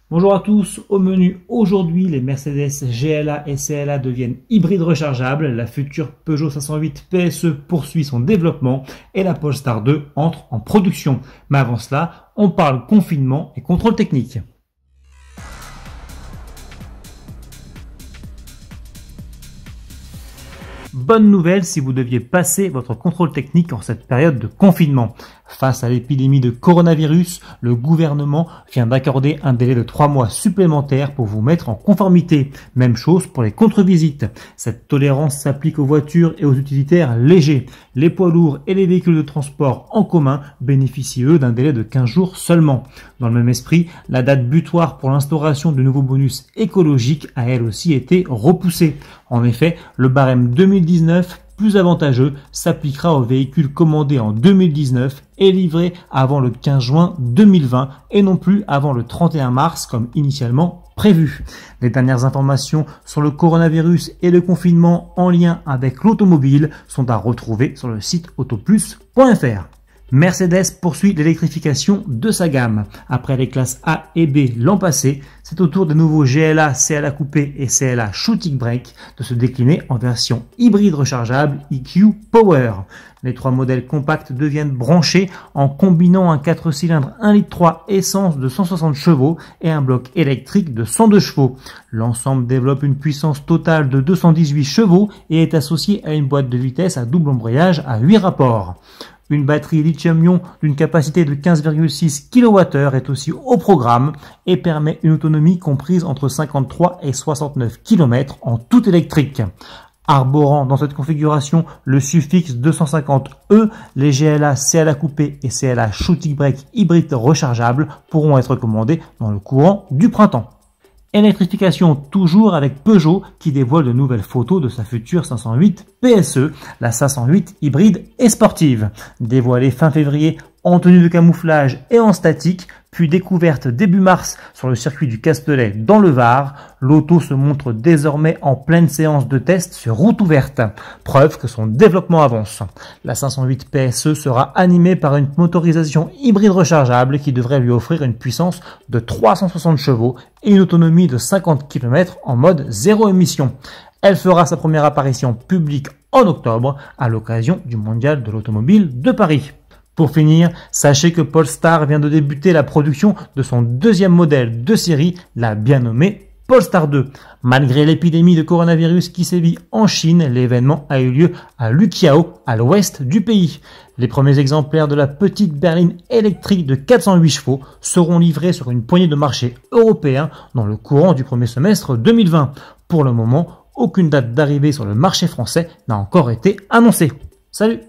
Bonjour à tous, au menu aujourd'hui, les Mercedes GLA et CLA deviennent hybrides rechargeables, la future Peugeot 508 PSE poursuit son développement et la Polestar 2 entre en production. Mais avant cela, on parle confinement et contrôle technique. Bonne nouvelle si vous deviez passer votre contrôle technique en cette période de confinement. Face à l'épidémie de coronavirus, le gouvernement vient d'accorder un délai de 3 mois supplémentaires pour vous mettre en conformité. Même chose pour les contre-visites. Cette tolérance s'applique aux voitures et aux utilitaires légers. Les poids lourds et les véhicules de transport en commun bénéficient eux d'un délai de 15 jours seulement. Dans le même esprit, la date butoir pour l'instauration du nouveau bonus écologique a elle aussi été repoussée. En effet, le barème 2019 plus avantageux s'appliquera aux véhicules commandés en 2019 et livrés avant le 15 juin 2020 et non plus avant le 31 mars comme initialement prévu. Les dernières informations sur le coronavirus et le confinement en lien avec l'automobile sont à retrouver sur le site autoplus.fr. Mercedes poursuit l'électrification de sa gamme. Après les classes A et B l'an passé, c'est au tour des nouveaux GLA, CLA Coupé et CLA Shooting Brake de se décliner en version hybride rechargeable EQ Power. Les trois modèles compacts deviennent branchés en combinant un 4 cylindres 1,3 litre essence de 160 chevaux et un bloc électrique de 102 chevaux. L'ensemble développe une puissance totale de 218 chevaux et est associé à une boîte de vitesse à double embrayage à 8 rapports. Une batterie lithium-ion d'une capacité de 15,6 kWh est aussi au programme et permet une autonomie comprise entre 53 et 69 km en tout électrique. Arborant dans cette configuration le suffixe 250E, les GLA, CLA Coupé et CLA Shooting Brake hybrides rechargeables pourront être commandés dans le courant du printemps. Électrification toujours avec Peugeot qui dévoile de nouvelles photos de sa future 508 PSE, la 508 hybride et sportive. Dévoilée fin février en tenue de camouflage et en statique, puis découverte début mars sur le circuit du Castellet dans le Var, l'auto se montre désormais en pleine séance de test sur route ouverte, preuve que son développement avance. La 508 PSE sera animée par une motorisation hybride rechargeable qui devrait lui offrir une puissance de 360 chevaux et une autonomie de 50 km en mode zéro émission. Elle fera sa première apparition publique en octobre à l'occasion du Mondial de l'automobile de Paris. Pour finir, sachez que Polestar vient de débuter la production de son deuxième modèle de série, la bien nommée Polestar 2. Malgré l'épidémie de coronavirus qui sévit en Chine, l'événement a eu lieu à Luqiao, à l'ouest du pays. Les premiers exemplaires de la petite berline électrique de 408 chevaux seront livrés sur une poignée de marchés européens dans le courant du premier semestre 2020. Pour le moment, aucune date d'arrivée sur le marché français n'a encore été annoncée. Salut!